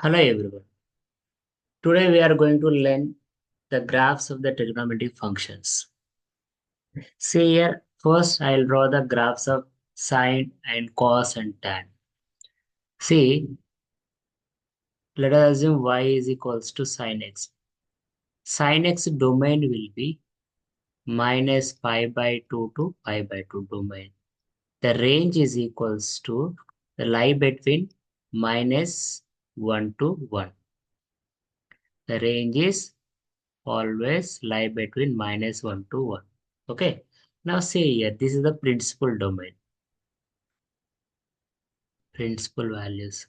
Hello everyone. Today we are going to learn the graphs of the trigonometric functions. See here, first I'll draw the graphs of sine and cos and tan. See, let us assume y is equals to sine x. Sine x domain will be minus pi by 2 to pi by 2 domain. The range is equals to the lie between minus 1 to 1. The range is always lie between minus 1 to 1. Okay. Now see here, this is the principal domain. Principal values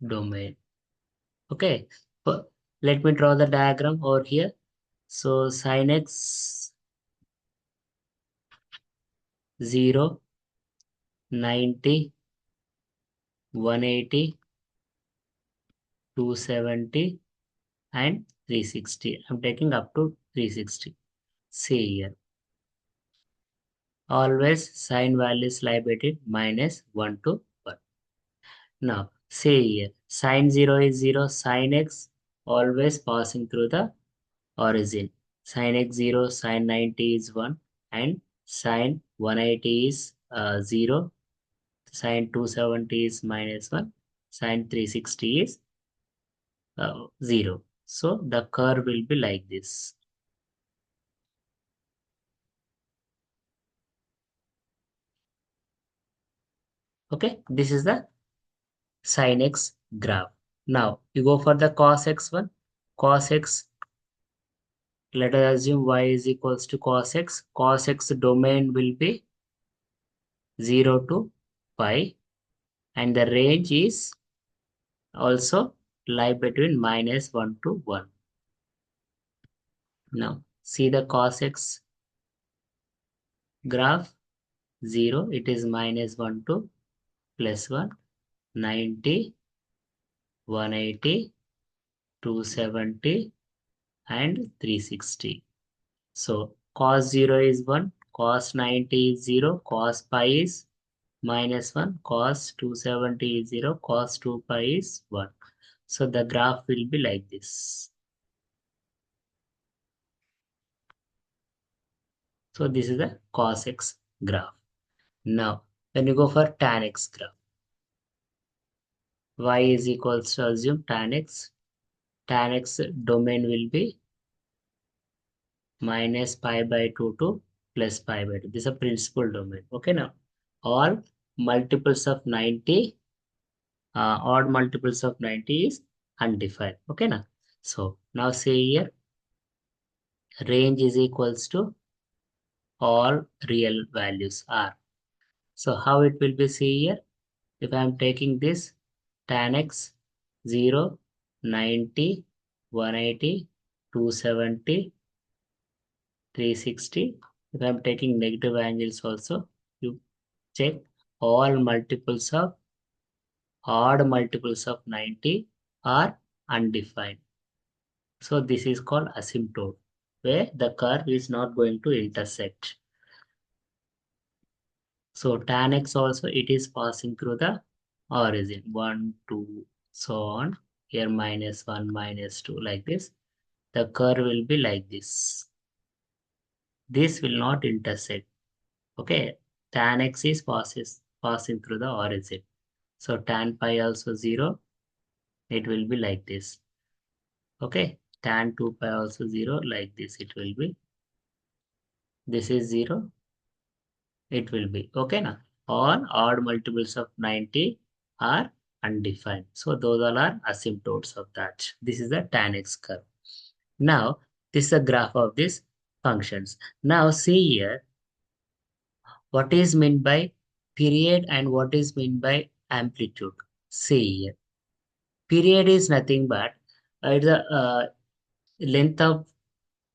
domain. Okay. But let me draw the diagram over here. So sin x 0, 90, 180, 270 and 360. I'm taking up to 360. See here. Always sine values lie between minus 1 to 1. Now, say here, sine 0 is 0, sine x always passing through the origin. Sine x 0, sine 90 is 1, and sine 180 is 0, sine 270 is minus 1, sine 360 is 0. So, the curve will be like this. Okay, this is the sin x graph. Now, you go for the cos x one. Cos x, let us assume y is equals to cos x. Cos x domain will be 0 to pi, and the range is also lie between minus 1 to 1. Now, see the cos x graph 0, it is minus 1 to plus 1, 90, 180, 270 and 360. So cos 0 is 1, cos 90 is 0, cos pi is minus 1, cos 270 is 0, cos 2 pi is 1. So the graph will be like this. So this is the cos x graph. Now, when you go for tan x graph, y is equals to assume tan x. Tan x domain will be minus pi by 2 to plus pi by 2. This is a principal domain. Okay, now all multiples of 90, odd multiples of 90 is undefined. Okay, now. So now say here, range is equals to all real values are. So how it will be see here? If I am taking this tan x 0, 90, 180, 270, 360. If I am taking negative angles also, you check all multiples of odd multiples of 90 are undefined. So this is called asymptote, where the curve is not going to intersect. So tan x also, it is passing through the origin 1, 2, so on. Here minus 1, minus 2 like this. The curve will be like this. This will not intersect. Okay, tan x is passing through the origin. So tan pi also 0. It will be like this. Okay, tan 2 pi also 0 like this. It will be. This is 0. It will be. Okay, now all odd multiples of 90 are undefined. So those all are asymptotes of that. This is the tan x curve. Now, this is a graph of these functions. Now see here, what is meant by period and what is meant by amplitude. See here, period is nothing but the length of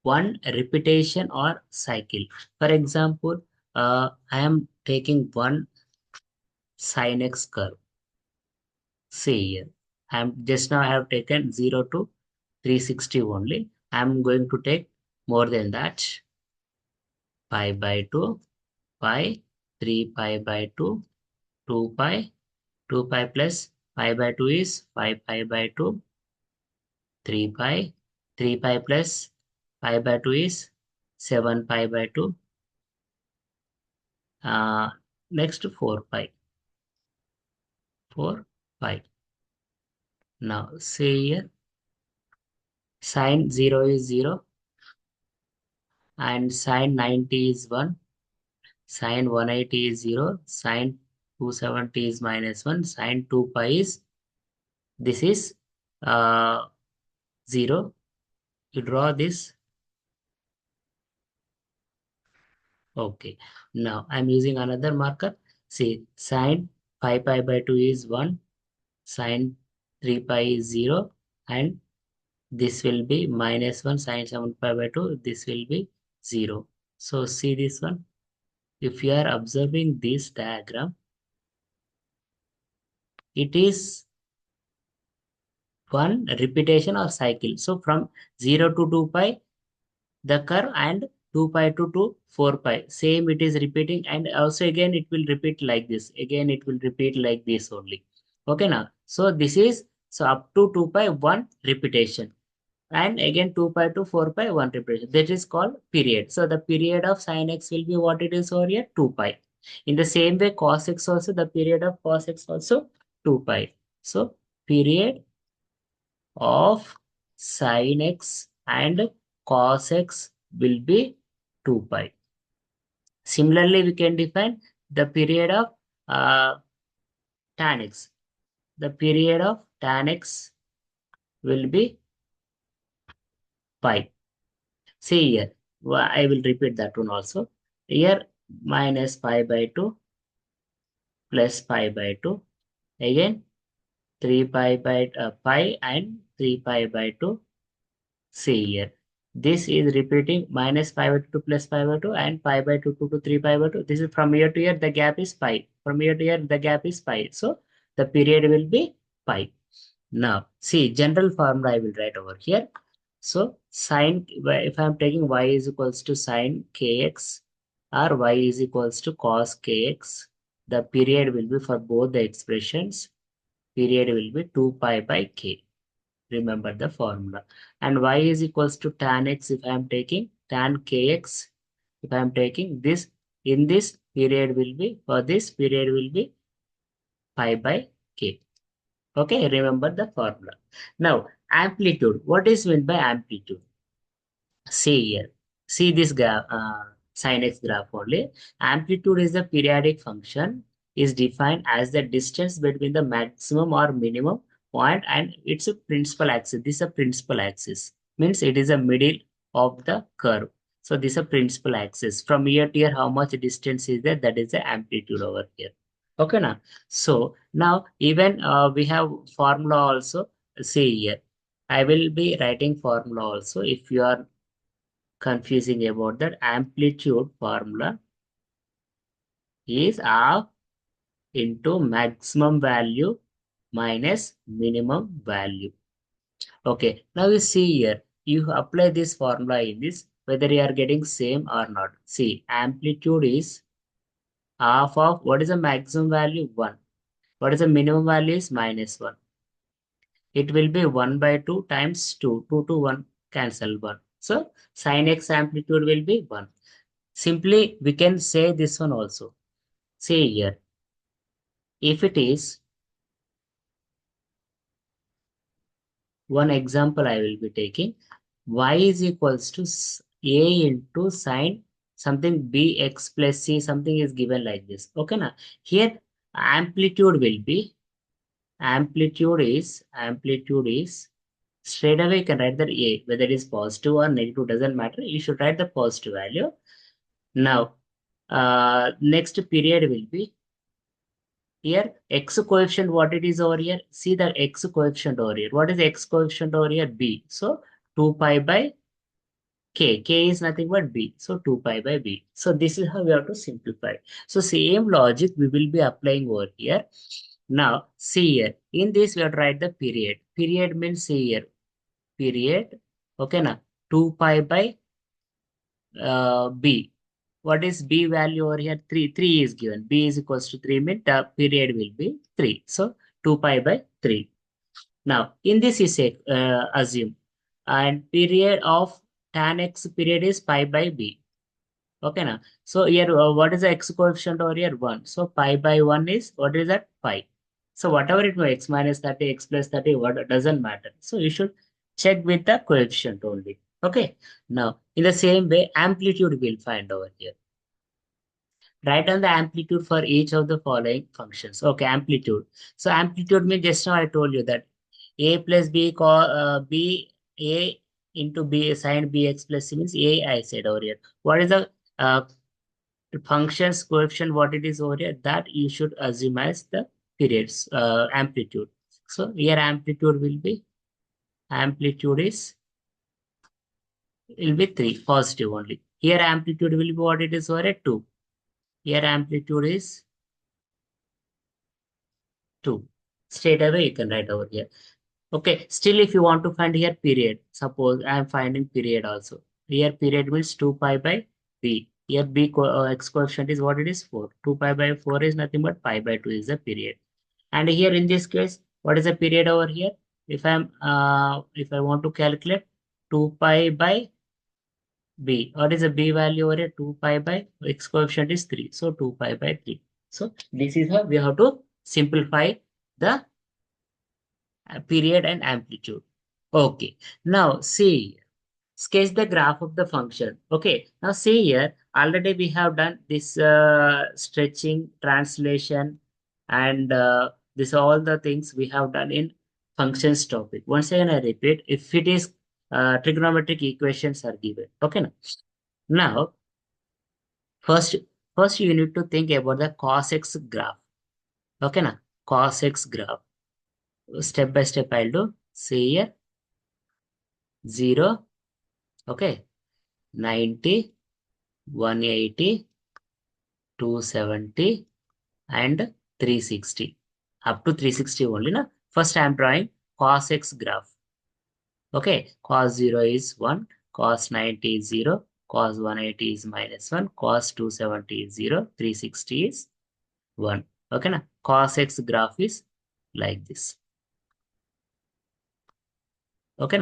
one repetition or cycle. For example, I am taking one sin x curve. See here, I have taken 0 to 360 only. I'm going to take more than that. Pi by 2, pi, 3 pi by 2, 2 pi, 2 pi plus pi by 2 is 5 pi by 2, 3 pi. 3 pi plus pi by 2 is 7 pi by 2. Uh, Next 4 pi. 4 pi. Now see here, sine 0 is 0 and sine 90 is 1. Sine 180 is 0. Sine 270 is minus 1. Sine 2 pi is, this is uh, 0. You draw this. Okay. Now I'm using another marker. See, sine 5 pi by 2 is 1. Sine 3 pi is 0. And this will be minus 1. Sine 7 pi by 2. This will be 0. So see this one. If you are observing this diagram, it is one repetition or cycle. So from 0 to 2 pi, the curve, and 2 pi to 4 pi. Same it is repeating, and also again it will repeat like this. Again it will repeat like this only. Okay now. So this is, so up to 2 pi, one repetition. And again 2 pi to 4 pi, one repetition. That is called period. So the period of sin x will be what it is over here, 2 pi. In the same way, cos x also, the period of cos x also 2 pi. So period of sin x and cos x will be 2 pi. Similarly, we can define the period of tan x. The period of tan x will be pi. See here, I will repeat that one also. Here, minus pi by 2 plus pi by 2. Again, 3 pi by pi and 3 pi by 2. See here. This is repeating, minus pi by 2 plus pi by 2 and pi by 2 to 3 pi by 2. This is from here to here, the gap is pi. From here to here, the gap is pi. So the period will be pi. Now, see, general formula I will write over here. So sine, if I am taking y is equals to sine kx or y is equals to cos kx, the period will be, for both the expressions, period will be 2 pi by k. Remember the formula. And y is equals to tan x, if I am taking tan kx, if I am taking this, in this period will be, for this period will be pi by k. Okay, remember the formula. Now, amplitude. What is meant by amplitude? See here. See this graph, sin x graph only. Amplitude is the periodic function, is defined as the distance between the maximum or minimum point and its a principal axis. This is a principal axis. Means it is a middle of the curve. So this is a principal axis. From here to here, how much distance is there? That is the amplitude over here. Okay now. So now even we have formula also. See here. I will be writing formula also. If you are confusing about that, amplitude formula is half into maximum value minus minimum value. Okay, now you see here, you apply this formula in this, whether you are getting same or not. See, amplitude is half of, what is the maximum value? 1. What is the minimum value? Is minus 1. It will be 1 by 2 times 2. 2 to 1 cancel 1. So sin x amplitude will be 1. Simply, we can say this one also. Say here, if it is, one example I will be taking, y is equals to a into sine something bx plus c, something is given like this. Okay, now here amplitude will be, amplitude is straight away you can write that a, whether it is positive or negative doesn't matter. You should write the positive value. Now, next period will be, here, x coefficient, what it is over here? See the x coefficient over here. What is x coefficient over here? B. So 2 pi by k. K is nothing but b. So 2 pi by b. So this is how we have to simplify. So same logic we will be applying over here. Now, see here. In this, we have to write the period. Period means, see here. Period. Okay, now 2 pi by b. what is B value over here? 3. 3 is given. B is equals to 3 means the period will be 3. So 2 pi by 3. Now, in this is assume and period of tan x period is pi by b. Okay, now. So here, what is the x coefficient over here? 1. So pi by 1 is, what is that? Pi. So whatever it may, x minus 30, x plus 30, what doesn't matter. So you should check with the coefficient only. Okay. Now, in the same way, amplitude we'll find over here. Write down the amplitude for each of the following functions. Okay, amplitude. So amplitude means just now I told you that a plus b b a into b sine bx plus c means a I said over here. What is the functions coefficient? What it is over here? That you should assume as the periods amplitude. So here amplitude is will be 3 positive only. Here amplitude will be what it is over here 2. Here amplitude is 2. Straight away you can write over here. Okay, still if you want to find here period, suppose I am finding period also. Here period means 2 pi by b. Here x coefficient is what it is 4. 2 pi by 4 is nothing but pi by 2 is the period. And here in this case, what is the period over here? If I want to calculate 2 pi by b, what is the b value over here? 2 pi by x coefficient is 3. So 2 pi by 3. So this is how we have to simplify the period and amplitude. Okay, now see, sketch the graph of the function. Okay, now see here, already we have done this stretching, translation, and this all the things we have done in functions topic. Once again, I repeat, if it is trigonometric equations are given. Okay, now first, first you need to think about the cos x graph. Okay, now cos x graph. Step by step, I'll do. See here, 0, okay, 90, 180, 270, and 360. Up to 360 only. Na? First, I am drawing cos x graph. Okay, cos 0 is 1, cos 90 is 0, cos 180 is -1, cos 270 is 0, 360 is 1. Okay, na? Cos x graph is like this. Okay,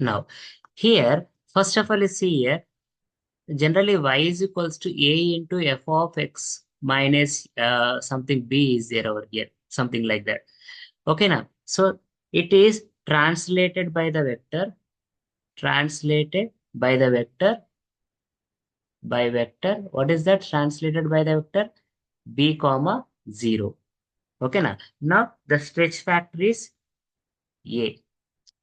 now here, first of all, you see here, generally y is equals to a into f of x minus something b is there over here, something like that. Okay, now, so it is translated by the vector, what is that translated by the vector? B comma 0. Okay, now the stretch factor is a.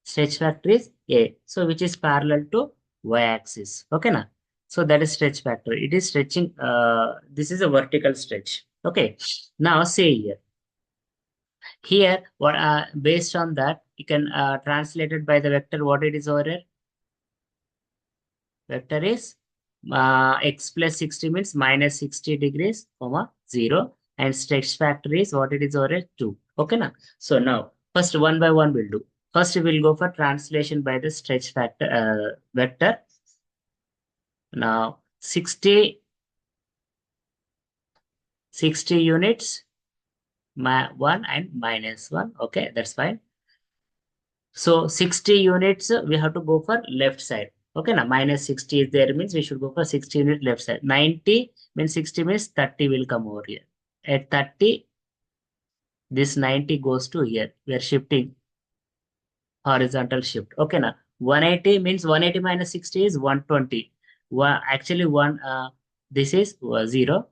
Stretch factor is a. So which is parallel to y-axis. Okay, so that is stretch factor. It is stretching. This is a vertical stretch. Okay, now say here. Here, what based on that, you can translate it by the vector. What it is over here? Vector is x plus 60 means minus 60 degrees, comma 0. And stretch factor is what it is over here? 2. Okay, now. So now, first one by one we'll do. First, we'll go for translation by the stretch factor vector. Now, 60 units, 1 and -1. Okay, that's fine. So 60 units, we have to go for left side. Okay, now minus 60 is there means we should go for 60 unit left side. 90 means 60 means 30 will come over here. At 30, this 90 goes to here. We are shifting horizontal shift. Okay, now 180 means 180 minus 60 is 120. Actually, this is 0.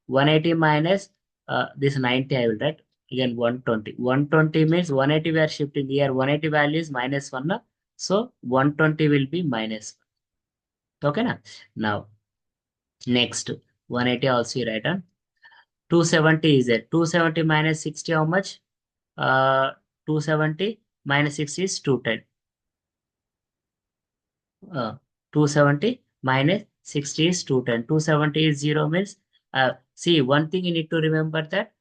180 minus this 90 I will write. Again 120. 120 means 180 we are shifting here. 180 value is -1. Na? So 120 will be -1. Okay, now next 180 also you write on. 270 is there. 270 minus 60 how much? 270 minus 60 is 210. 270 minus 60 is 210. 270 is 0 means see one thing you need to remember that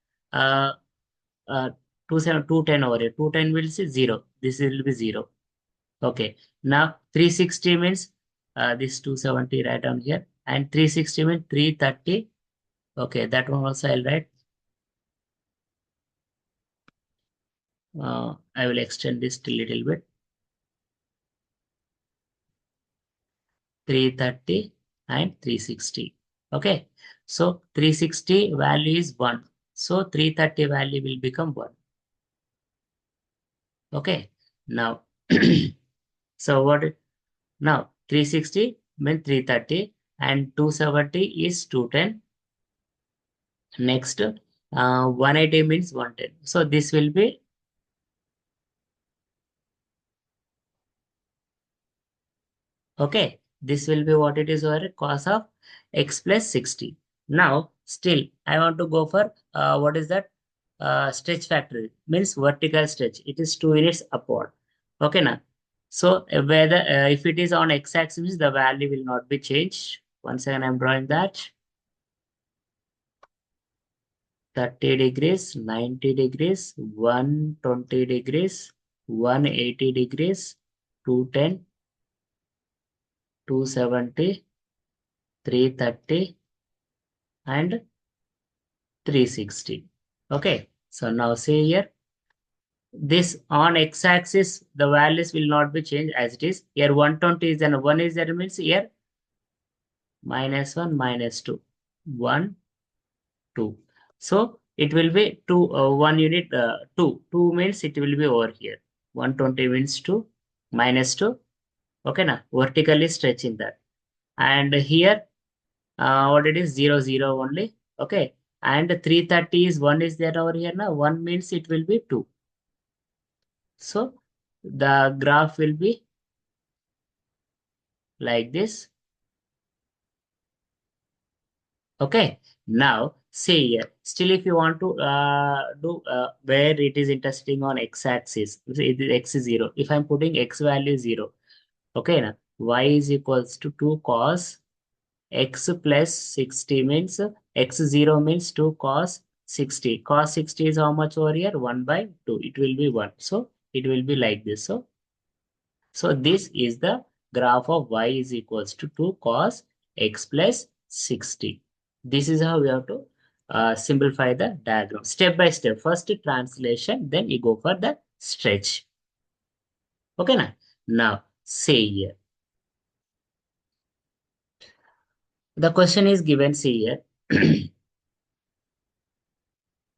210 over here. 210 will see 0. This will be 0. Okay. Now 360 means this 270 right down here. and 360 means 330. Okay, that one also I'll write. I will extend this a little bit. 330 and 360. Okay, so 360 value is 1. So 330 value will become 1. Okay, now, so what now 360 means 330 and 270 is 210. Next, 180 means 110. So this will be, okay, this will be what it is, or cos of x plus 60. Now, still, I want to go for what is that? Stretch factor means vertical stretch. It is 2 units upward. Okay, now. So, whether if it is on x-axis, the value will not be changed. Once again, I'm drawing that 30 degrees, 90 degrees, 120 degrees, 180 degrees, 210, 270, 330, and 360. Okay, so now see here, this on x-axis, the values will not be changed as it is. Here 120 is and 1 is there means here minus 1, minus 2, 1, 2. So it will be 2, 1 unit, 2. 2 means it will be over here. 120 means 2, minus 2. Okay, now vertically stretching that. And here, what it is 0, 0 only. Okay, and 330 is 1 is there over here now. 1 means it will be 2. So the graph will be like this. Okay, now see here. Still, if you want to do where it is interesting on x-axis, x is 0. If I'm putting x value 0, okay, now y is equals to 2 cos x plus 60 means x0 means 2 cos 60. Cos 60 is how much over here? 1 by 2. It will be 1. So it will be like this. So this is the graph of y is equals to 2 cos x plus 60. This is how we have to simplify the diagram. Step by step. First translation, then you go for the stretch. Okay, now say here. The question is given, see here.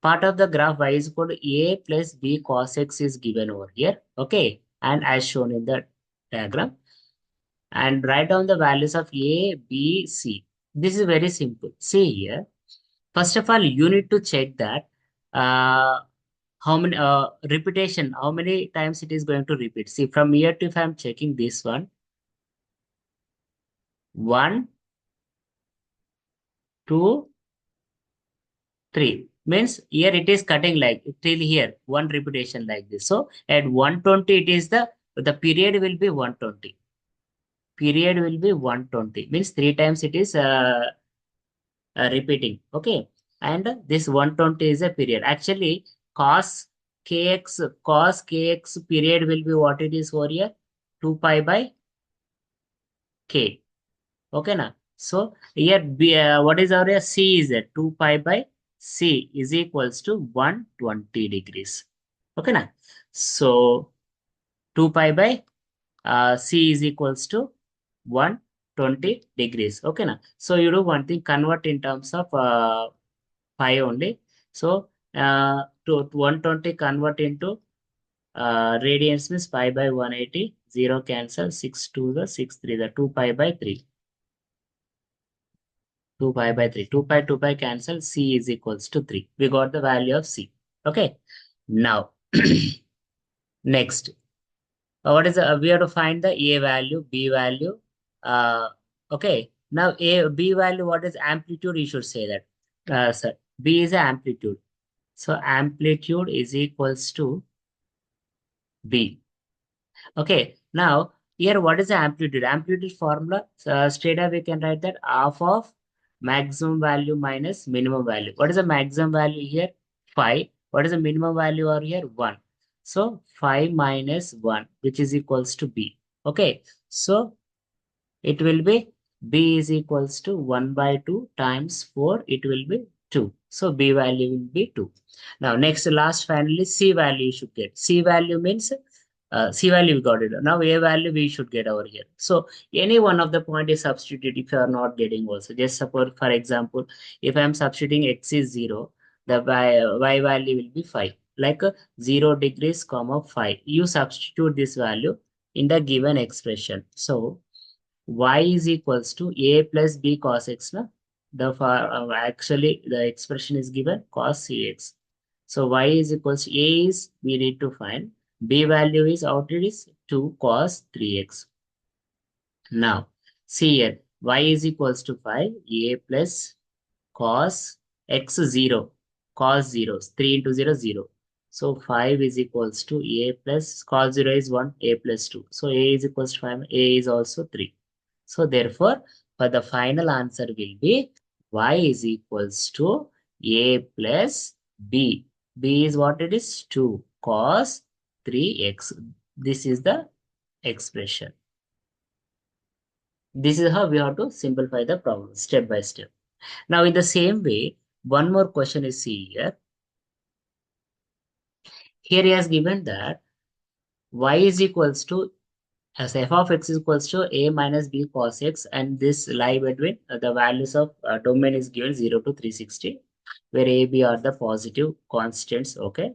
Part of the graph y is equal to a plus b cos x is given over here. Okay, and as shown in the diagram. And write down the values of A, B, C. This is very simple. See here. First of all, you need to check that how many repetition, how many times it is going to repeat. See, from here to if I'm checking this one, two, three. Means here it is cutting like till here, one repetition like this. So at 120, it is the period will be 120. Period will be 120. Means 3 times it is repeating. Okay, and this 120 is a period. Actually, cos kx period will be what it is over here, 2 pi by k. Okay, now so here what is our c is it, 2 pi by c is equals to 120 degrees. Okay, now so 2 pi by c is equals to 120 degrees. Okay, now so you do one thing, convert in terms of pi only. So to 120 convert into radians means pi by 180. 0 cancel. 6 to the 6 3 the 2 pi by 3. 2 pi by 3. 2 pi cancel. C is equals to 3. We got the value of C. Okay. Now next, what is we have to find the A value, B value. Uh, okay. Now A B value, what is amplitude? You should say that. Sir, B is amplitude. So amplitude is equals to B. Okay, now here what is the amplitude? Amplitude formula, straight away we can write that half of maximum value minus minimum value. What is the maximum value here? 5. What is the minimum value over here? 1. So 5 minus 1, which is equals to B. Okay, so it will be B is equals to 1 by 2 times 4, it will be 2. So B value will be 2. Now next last finally C value you should get. C value means C value we got it. Now A value we should get over here. So any one of the point is substituted if you are not getting also. Just suppose for example, if I am substituting X is 0, the Y value will be 5. Like 0 degrees comma 5. You substitute this value in the given expression. So y is equals to a plus b cos x. Na? Actually the expression is given cos cx. So y is equals to a is we need to find. B value is out, it is 2 cos 3x. Now see here y is equals to 5, a plus cos x 0, cos 0, 3 into 0 0. So 5 is equals to a plus cos 0 is 1, a plus 2. So a is equals to 5, a is also 3. So therefore, for the final answer will be y is equals to a plus b. B is what it is? 2 cos 3x. This is the expression. This is how we have to simplify the problem step by step. Now in the same way, one more question is see here. Here he has given that y is equals to as f of x is equals to a minus b cos x, and this lie between the values of domain is given 0 to 360, where a, b are the positive constants. Okay.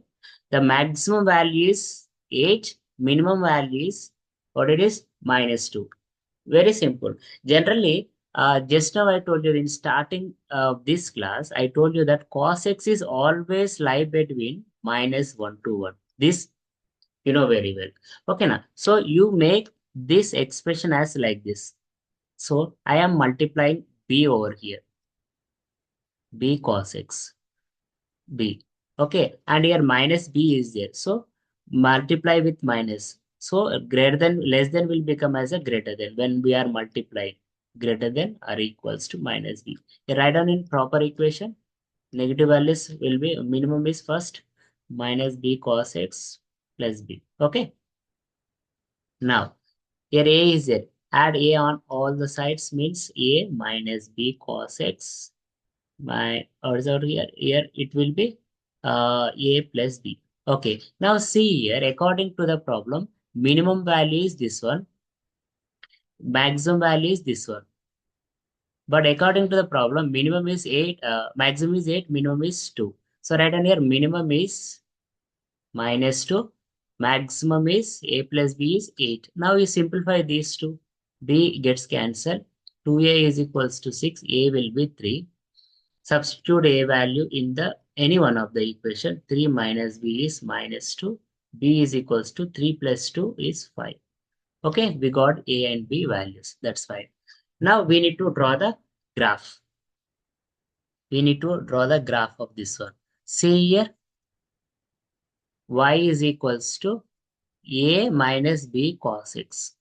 The maximum value is 8, minimum value is what it is minus 2. Very simple. Generally, just now I told you in starting of this class, I told you that cos x is always lie between minus 1 to 1. This you know very well. Okay, now. So you make this expression as like this. So I am multiplying b over here. B cos x. B. Okay, and here minus b is there. So multiply with minus. So greater than less than will become as a greater than when we are multiplying greater than or equals to minus b. You write down in proper equation. Negative values will be minimum is first minus b cos x plus b. Okay. Now here a is there. Add a on all the sides means a minus b cos x. My or is out here. Here it will be a plus b. Okay. Now see here, according to the problem, minimum value is this one, maximum value is this one. But according to the problem, minimum is 8, maximum is 8, minimum is 2. So right on here, minimum is minus 2, maximum is a plus b is 8. Now you simplify these two. B gets cancelled. 2a is equals to 6, a will be 3. Substitute a value in the any one of the equation. 3 minus b is minus 2. B is equals to 3 plus 2 is 5. Okay, we got a and b values. That's fine. Now we need to draw the graph. We need to draw the graph of this one. See here, y is equals to a minus b cos x.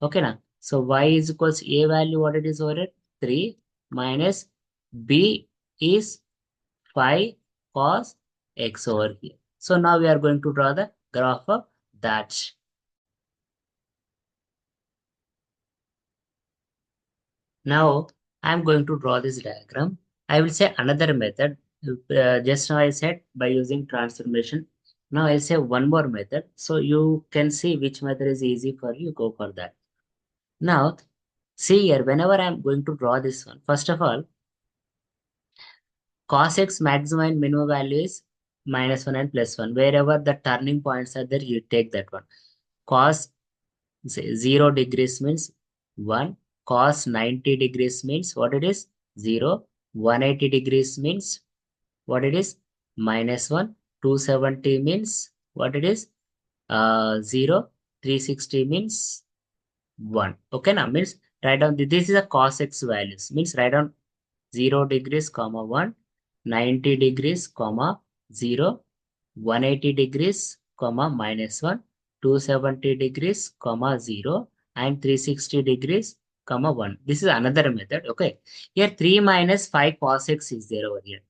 Okay, now. So y is equals to a value, what it is over it? 3 minus b is 5 cos x over here. So now we are going to draw the graph of that. Now I'm going to draw this diagram. I will say another method. Just now I said by using transformation. Now I'll say one more method. So you can see which method is easy for you. Go for that. Now see here, whenever I'm going to draw this one, first of all, cos x maximum and minimum value is minus 1 and plus 1. Wherever the turning points are there, you take that one. Cos 0 degrees means 1. Cos 90 degrees means what it is? 0. 180 degrees means what it is? Minus 1. 270 means what it is? 0. 360 means 1. Okay, now means write down this is a cos x values. Means write down 0 degrees, comma 1, 90 degrees, comma 0, 180 degrees, comma minus 1, 270 degrees, comma 0, and 360 degrees, comma 1. This is another method. Okay. Here 3 minus 5 cos x is there over here.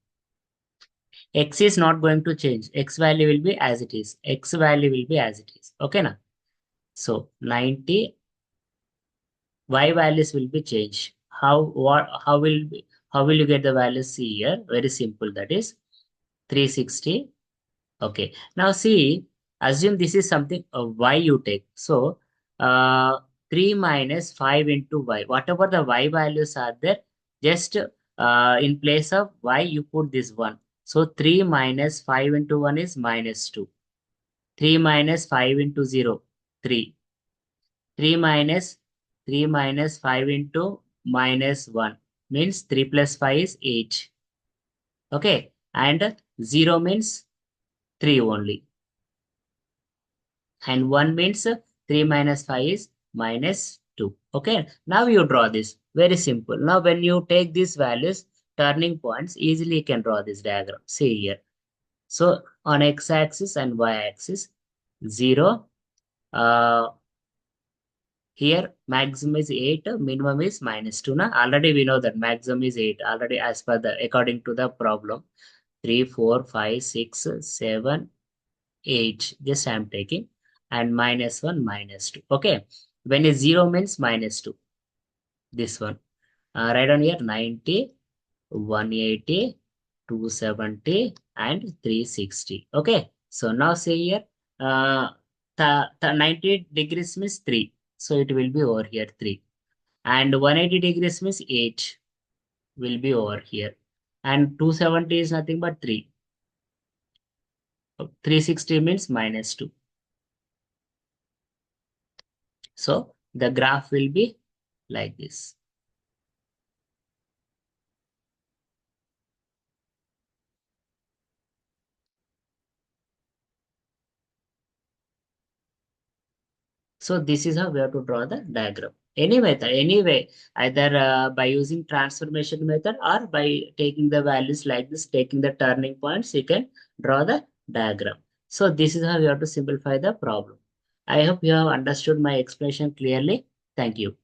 X is not going to change. X value will be as it is. X value will be as it is. Okay, now. So 90 Y values will be changed. How will you get the values? See here, very simple. That is 360. Okay. Now see, assume this is something y you take. So uh 3 minus 5 into y. Whatever the y values are there, just in place of y you put this one. So 3 minus 5 into 1 is minus 2. 3 minus 5 into 0, 3. 3 minus 3 minus 5 into minus 1 means 3 plus 5 is 8. Okay. And 0 means 3 only. And 1 means 3 minus 5 is minus 2. Okay. Now you draw this. Very simple. Now when you take these values, turning points, easily you can draw this diagram. See here. So on x-axis and y-axis, 0. Uh, Here maximum is 8, minimum is minus 2. Now already we know that maximum is 8. Already as per the according to the problem. 3, 4, 5, 6, 7, 8. Just I am taking. And minus 1, minus 2. Okay. When is 0 means minus 2. This one. Write on here 90, 180, 270, and 360. Okay. So now say here the 90 degrees means 3. So it will be over here 3. And 180 degrees means 8 will be over here. And 270 is nothing but 3. 360 means minus 2. So the graph will be like this. So this is how we have to draw the diagram. Any method, anyway, either by using transformation method or by taking the values like this, taking the turning points, you can draw the diagram. So this is how you have to simplify the problem. I hope you have understood my explanation clearly. Thank you.